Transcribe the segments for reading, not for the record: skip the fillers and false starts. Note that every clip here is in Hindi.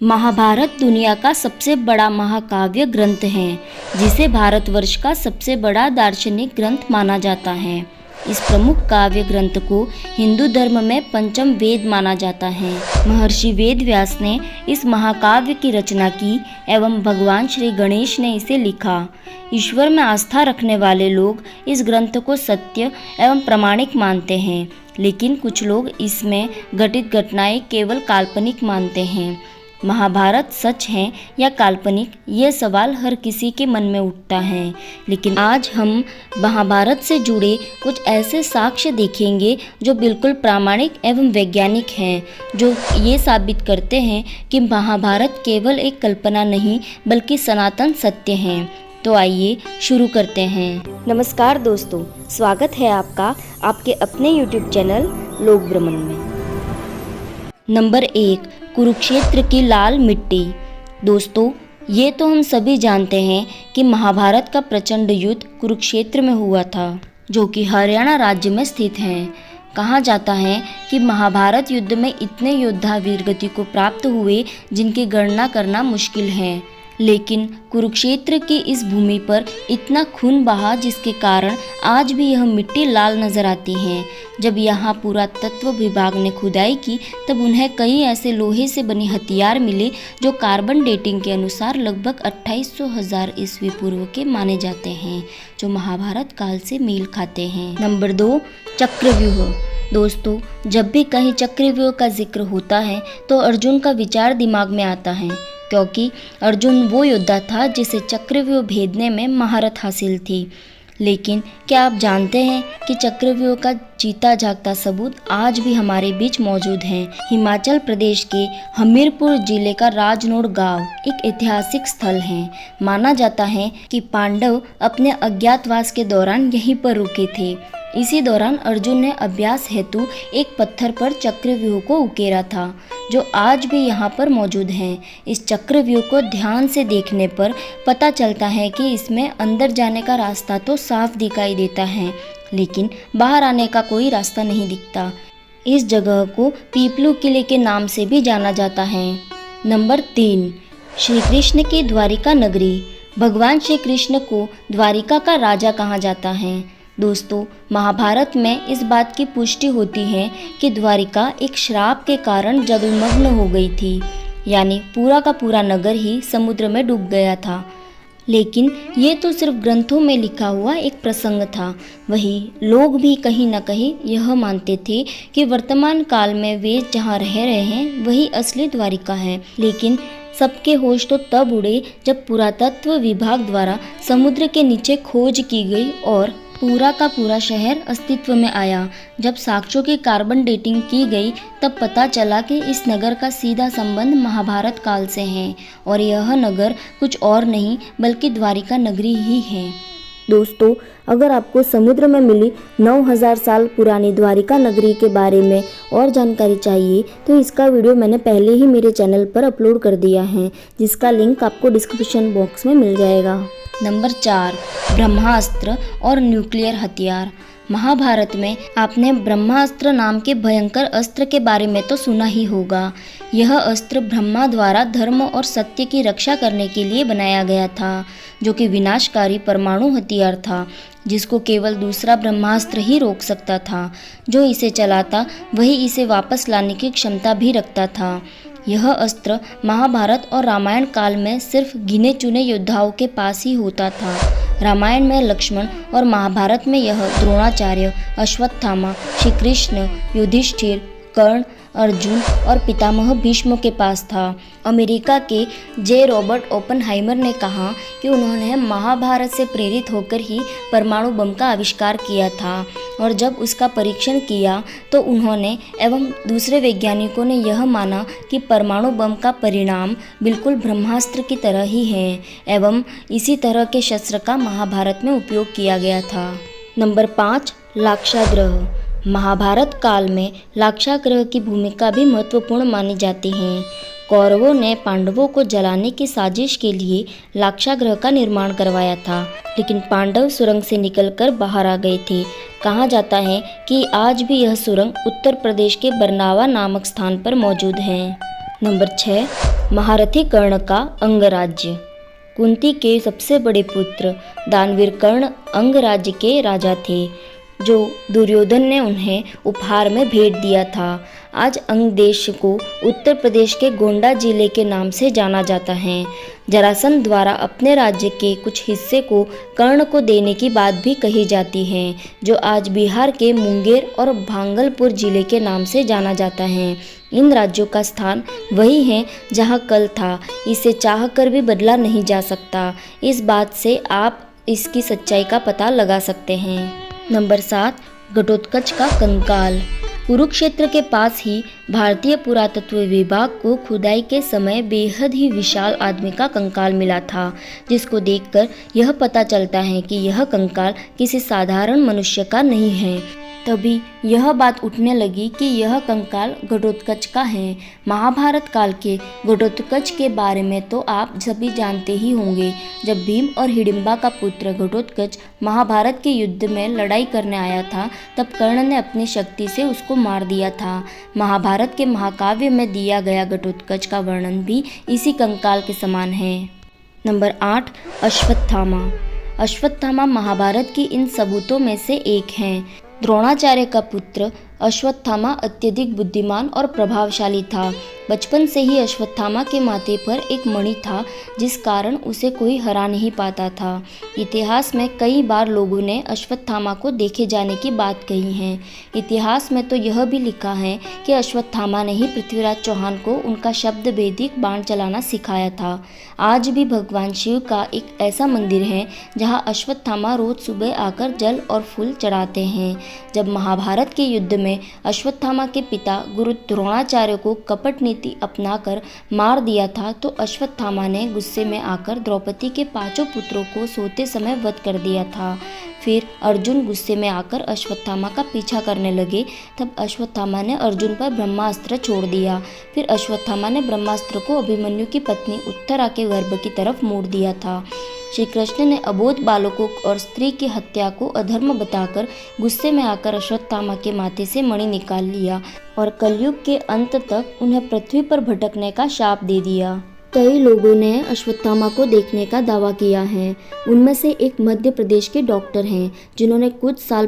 महाभारत दुनिया का सबसे बड़ा महाकाव्य ग्रंथ है, जिसे भारतवर्ष का सबसे बड़ा दार्शनिक ग्रंथ माना जाता है। इस प्रमुख काव्य ग्रंथ को हिंदू धर्म में पंचम वेद माना जाता है। महर्षि वेद व्यास ने इस महाकाव्य की रचना की एवं भगवान श्री गणेश ने इसे लिखा। ईश्वर में आस्था रखने वाले लोग इस ग्रंथ को सत्य एवं प्रामाणिक मानते हैं, लेकिन कुछ लोग इसमें घटित घटनाएं केवल काल्पनिक मानते हैं। महाभारत सच है या काल्पनिक, ये सवाल हर किसी के मन में उठता है। लेकिन आज हम महाभारत से जुड़े कुछ ऐसे साक्ष्य देखेंगे जो बिल्कुल प्रामाणिक एवं वैज्ञानिक हैं, जो ये साबित करते हैं कि महाभारत केवल एक कल्पना नहीं बल्कि सनातन सत्य है। तो आइए शुरू करते हैं। नमस्कार दोस्तों, स्वागत है आपका आपके अपने YouTube चैनल लोक भ्रमण में। नंबर 1, कुरुक्षेत्र की लाल मिट्टी। दोस्तों, ये तो हम सभी जानते हैं कि महाभारत का प्रचंड युद्ध कुरुक्षेत्र में हुआ था, जो कि हरियाणा राज्य में स्थित है। कहा जाता है कि महाभारत युद्ध में इतने योद्धा वीरगति को प्राप्त हुए जिनकी गणना करना मुश्किल है, लेकिन कुरुक्षेत्र की इस भूमि पर इतना खून बहा जिसके कारण आज भी यह मिट्टी लाल नजर आती है। जब यहाँ पुरातत्व विभाग ने खुदाई की तब उन्हें कई ऐसे लोहे से बने हथियार मिले जो कार्बन डेटिंग के अनुसार लगभग 2800 ईस्वी पूर्व के माने जाते हैं, जो महाभारत काल से मेल खाते हैं। नंबर 2, चक्रव्यूह। दोस्तों, जब भी कहीं चक्रव्यूह का जिक्र होता है तो अर्जुन का विचार दिमाग में आता है, क्योंकि अर्जुन वो योद्धा था जिसे चक्रव्यूह भेदने में महारत हासिल थी। लेकिन क्या आप जानते हैं कि चक्रव्यूह का जीता जागता सबूत आज भी हमारे बीच मौजूद है। हिमाचल प्रदेश के हमीरपुर जिले का राजनोड़ गांव एक ऐतिहासिक स्थल है। माना जाता है कि पांडव अपने अज्ञातवास के दौरान यहीं पर रुके थे। इसी दौरान अर्जुन ने अभ्यास हेतु एक पत्थर पर चक्रव्यूह को उकेरा था, जो आज भी यहाँ पर मौजूद है। इस चक्रव्यूह को ध्यान से देखने पर पता चलता है कि इसमें अंदर जाने का रास्ता तो साफ दिखाई देता है, लेकिन बाहर आने का कोई रास्ता नहीं दिखता। इस जगह को पीपलू किले के नाम से भी जाना जाता है। नंबर 3, श्री कृष्ण की द्वारिका नगरी। भगवान श्री कृष्ण को द्वारिका का राजा कहा जाता है। दोस्तों, महाभारत में इस बात की पुष्टि होती है कि द्वारिका एक श्राप के कारण जलमग्न हो गई थी, यानी पूरा का पूरा नगर ही समुद्र में डूब गया था। लेकिन ये तो सिर्फ ग्रंथों में लिखा हुआ एक प्रसंग था। वही लोग भी कहीं न कहीं यह मानते थे कि वर्तमान काल में वे जहाँ रह रहे हैं वही असली द्वारिका है। लेकिन सबके होश तो तब उड़े जब पुरातत्व विभाग द्वारा समुद्र के नीचे खोज की गई और पूरा का पूरा शहर अस्तित्व में आया। जब साक्ष्यों की कार्बन डेटिंग की गई तब पता चला कि इस नगर का सीधा संबंध महाभारत काल से है और यह नगर कुछ और नहीं बल्कि द्वारिका नगरी ही है। दोस्तों, अगर आपको समुद्र में मिली 9000 साल पुरानी द्वारिका नगरी के बारे में और जानकारी चाहिए तो इसका वीडियो मैंने पहले ही मेरे चैनल पर अपलोड कर दिया है, जिसका लिंक आपको डिस्क्रिप्शन बॉक्स में मिल जाएगा। नंबर 4, ब्रह्मास्त्र और न्यूक्लियर हथियार। महाभारत में आपने ब्रह्मास्त्र नाम के भयंकर अस्त्र के बारे में तो सुना ही होगा। यह अस्त्र ब्रह्मा द्वारा धर्म और सत्य की रक्षा करने के लिए बनाया गया था, जो कि विनाशकारी परमाणु हथियार था, जिसको केवल दूसरा ब्रह्मास्त्र ही रोक सकता था। जो इसे चलाता वही इसे वापस लाने की क्षमता भी रखता था। यह अस्त्र महाभारत और रामायण काल में सिर्फ गिने चुने योद्धाओं के पास ही होता था। रामायण में लक्ष्मण और महाभारत में यह द्रोणाचार्य, अश्वत्थामा, श्री कृष्ण, युधिष्ठिर, कर्ण, अर्जुन और पितामह भीष्म के पास था। अमेरिका के जे रॉबर्ट ओपनहाइमर ने कहा कि उन्होंने महाभारत से प्रेरित होकर ही परमाणु बम का आविष्कार किया था, और जब उसका परीक्षण किया तो उन्होंने एवं दूसरे वैज्ञानिकों ने यह माना कि परमाणु बम का परिणाम बिल्कुल ब्रह्मास्त्र की तरह ही है एवं इसी तरह के शस्त्र का महाभारत में उपयोग किया गया था। नंबर 5, लाक्षागृह। महाभारत काल में लाक्षागृह की भूमिका भी महत्वपूर्ण मानी जाती है। कौरवों ने पांडवों को जलाने की साजिश के लिए लाक्षागृह का निर्माण करवाया था, लेकिन पांडव सुरंग से निकलकर बाहर आ गए थे। कहा जाता है कि आज भी यह सुरंग उत्तर प्रदेश के बरनावा नामक स्थान पर मौजूद है। नंबर 6, महारथी कर्ण का अंगराज्य। कुंती के सबसे बड़े पुत्र दानवीर कर्ण अंगराज्य के राजा थे, जो दुर्योधन ने उन्हें उपहार में भेंट दिया था। आज अंग देश को उत्तर प्रदेश के गोंडा जिले के नाम से जाना जाता है। जरासंध द्वारा अपने राज्य के कुछ हिस्से को कर्ण को देने की बात भी कही जाती है, जो आज बिहार के मुंगेर और भागलपुर जिले के नाम से जाना जाता है। इन राज्यों का स्थान वही है जहां कल था, इसे चाह कर भी बदला नहीं जा सकता। इस बात से आप इसकी सच्चाई का पता लगा सकते हैं। नंबर 7, घटोत्कच का कंकाल। कुरुक्षेत्र के पास ही भारतीय पुरातत्व विभाग को खुदाई के समय बेहद ही विशाल आदमी का कंकाल मिला था, जिसको देखकर यह पता चलता है कि यह कंकाल किसी साधारण मनुष्य का नहीं है। तभी यह बात उठने लगी कि यह कंकाल घटोत्कच का है। महाभारत काल के घटोत्कच के बारे में तो आप सभी जानते ही होंगे। जब भीम और हिडिंबा का पुत्र घटोत्कच महाभारत के युद्ध में लड़ाई करने आया था, तब कर्ण ने अपनी शक्ति से उसको मार दिया था। महाभारत के महाकाव्य में दिया गया घटोत्कच का वर्णन भी इसी कंकाल के समान है। नंबर 8, अश्वत्थामा। अश्वत्थामा महाभारत की इन सबूतों में से एक हैं। द्रोणाचार्य का पुत्र अश्वत्थामा अत्यधिक बुद्धिमान और प्रभावशाली था। बचपन से ही अश्वत्थामा के माथे पर एक मणि था, जिस कारण उसे कोई हरा नहीं पाता था। इतिहास में कई बार लोगों ने अश्वत्थामा को देखे जाने की बात कही है। इतिहास में तो यह भी लिखा है कि अश्वत्थामा ने ही पृथ्वीराज चौहान को उनका शब्द भेदिक बाण चलाना सिखाया था। आज भी भगवान शिव का एक ऐसा मंदिर है जहाँ अश्वत्थामा रोज सुबह आकर जल और फूल चढ़ाते हैं। जब महाभारत के युद्ध में अश्वत्थामा के पिता गुरु द्रोणाचार्य को कपट नीति अपनाकर मार दिया था, तो अश्वत्थामा ने गुस्से में आकर द्रौपदी के 5 पुत्रों को सोते समय वध कर दिया था। फिर अर्जुन गुस्से में आकर अश्वत्थामा का पीछा करने लगे। तब अश्वत्थामा ने अर्जुन पर ब्रह्मास्त्र छोड़ दिया। फिर अश्वत्थामा ने ब्रह्मास्त्र को अभिमन्यु की पत्नी उत्तरा के गर्भ की तरफ मोड़ दिया था। श्री कृष्ण ने अबोध बालकों और स्त्री की हत्या को अधर्म बताकर गुस्से में आकर अश्वत्थामा के माथे से मणि निकाल लिया और कलयुग के अंत तक उन्हें पृथ्वी पर भटकने का शाप दे दिया। कई लोगों ने अश्वत्थामा को देखने का दावा किया है। उनमें से एक मध्य प्रदेश के डॉक्टर हैं, जिन्होंने कुछ साल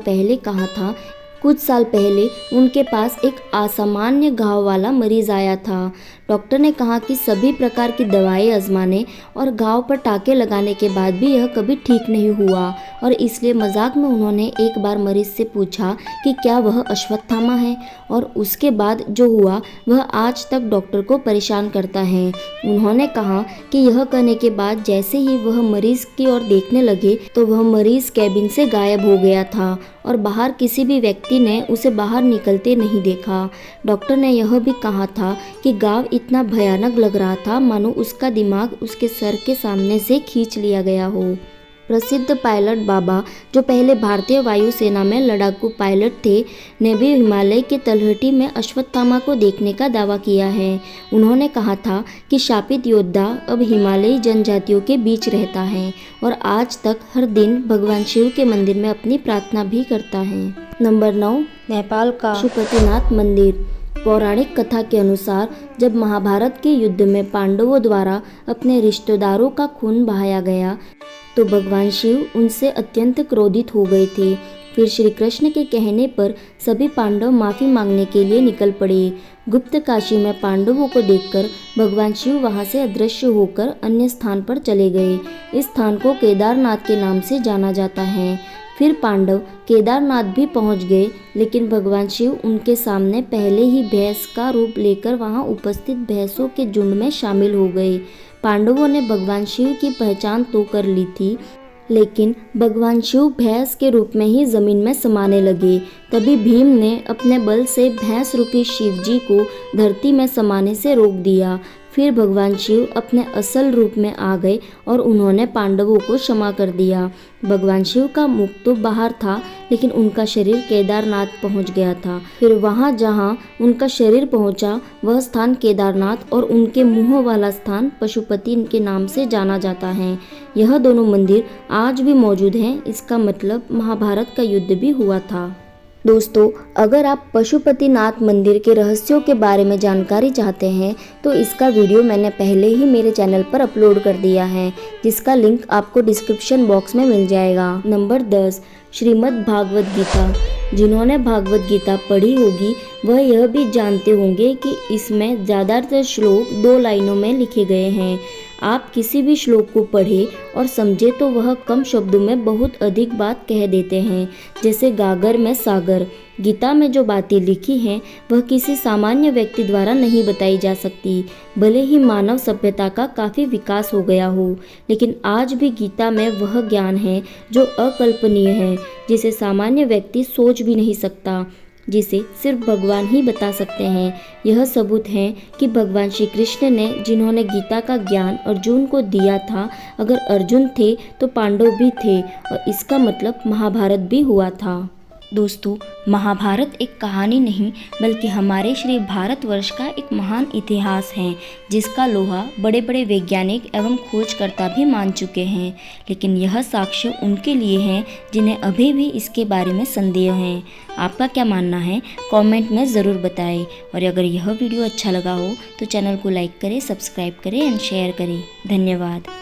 पहले उनके पास एक असामान्य घाव वाला मरीज आया था। डॉक्टर ने कहा कि सभी प्रकार की दवाएं आजमाने और घाव पर टाँके लगाने के बाद भी यह कभी ठीक नहीं हुआ, और इसलिए मजाक में उन्होंने एक बार मरीज से पूछा कि क्या वह अश्वत्थामा है, और उसके बाद जो हुआ वह आज तक डॉक्टर को परेशान करता है। उन्होंने कहा कि यह कहने के बाद जैसे ही वह मरीज की ओर देखने लगे तो वह मरीज कैबिन से गायब हो गया था और बाहर किसी भी व्यक्ति ने उसे बाहर निकलते नहीं देखा। डॉक्टर ने यह भी कहा था कि घाव इतना भयानक लग रहा था मानो उसका दिमाग उसके सर के सामने से खींच लिया गया हो। प्रसिद्ध पायलट बाबा, जो पहले भारतीय वायुसेना में लड़ाकू पायलट थे, ने भी हिमालय के तलहटी में अश्वत्थामा को देखने का दावा किया है। उन्होंने कहा था कि शापित योद्धा अब हिमालयी जनजातियों के बीच रहता है और आज तक हर दिन भगवान शिव के मंदिर में अपनी प्रार्थना भी करता है। नंबर 9, नेपाल का पशुपतिनाथ मंदिर। पौराणिक कथा के अनुसार जब महाभारत के युद्ध में पांडवों द्वारा अपने रिश्तेदारों का खून बहाया गया, तो भगवान शिव उनसे अत्यंत क्रोधित हो गए थे। फिर श्री कृष्ण के कहने पर सभी पांडव माफ़ी मांगने के लिए निकल पड़े। गुप्त काशी में पांडवों को देखकर भगवान शिव वहां से अदृश्य होकर अन्य स्थान पर चले गए। इस स्थान को केदारनाथ के नाम से जाना जाता है। फिर पांडव केदारनाथ भी पहुंच गए, लेकिन भगवान शिव उनके सामने पहले ही भैंस का रूप लेकर वहां उपस्थित भैंसों के झुंड में शामिल हो गए। पांडवों ने भगवान शिव की पहचान तो कर ली थी, लेकिन भगवान शिव भैंस के रूप में ही जमीन में समाने लगे। तभी भीम ने अपने बल से भैंस रूपी शिव जी को धरती में समाने से रोक दिया। फिर भगवान शिव अपने असल रूप में आ गए और उन्होंने पांडवों को क्षमा कर दिया। भगवान शिव का मुख तो बाहर था, लेकिन उनका शरीर केदारनाथ पहुंच गया था। फिर वहां जहां उनका शरीर पहुंचा वह स्थान केदारनाथ और उनके मुंह वाला स्थान पशुपति के नाम से जाना जाता है। यह दोनों मंदिर आज भी मौजूद हैं। इसका मतलब महाभारत का युद्ध भी हुआ था। दोस्तों, अगर आप पशुपतिनाथ मंदिर के रहस्यों के बारे में जानकारी चाहते हैं तो इसका वीडियो मैंने पहले ही मेरे चैनल पर अपलोड कर दिया है, जिसका लिंक आपको डिस्क्रिप्शन बॉक्स में मिल जाएगा। नंबर 10, श्रीमद् भागवत गीता। जिन्होंने भागवत गीता पढ़ी होगी वह यह भी जानते होंगे कि इसमें ज़्यादातर श्लोक 2 लाइनों में लिखे गए हैं। आप किसी भी श्लोक को पढ़ें और समझे तो वह कम शब्दों में बहुत अधिक बात कह देते हैं, जैसे गागर में सागर। गीता में जो बातें लिखी हैं वह किसी सामान्य व्यक्ति द्वारा नहीं बताई जा सकती। भले ही मानव सभ्यता का काफ़ी विकास हो गया हो, लेकिन आज भी गीता में वह ज्ञान है जो अकल्पनीय है, जिसे सामान्य व्यक्ति सोच भी नहीं सकता, जिसे सिर्फ भगवान ही बता सकते हैं। यह सबूत है कि भगवान श्री कृष्ण ने जिन्होंने गीता का ज्ञान अर्जुन को दिया था, अगर अर्जुन थे तो पांडव भी थे, और इसका मतलब महाभारत भी हुआ था। दोस्तों, महाभारत एक कहानी नहीं बल्कि हमारे श्री भारतवर्ष का एक महान इतिहास है, जिसका लोहा बड़े बड़े वैज्ञानिक एवं खोजकर्ता भी मान चुके हैं। लेकिन यह साक्ष्य उनके लिए है जिन्हें अभी भी इसके बारे में संदेह है। आपका क्या मानना है कमेंट में ज़रूर बताएं, और अगर यह वीडियो अच्छा लगा हो तो चैनल को लाइक करें, सब्सक्राइब करें एंड शेयर करें। धन्यवाद।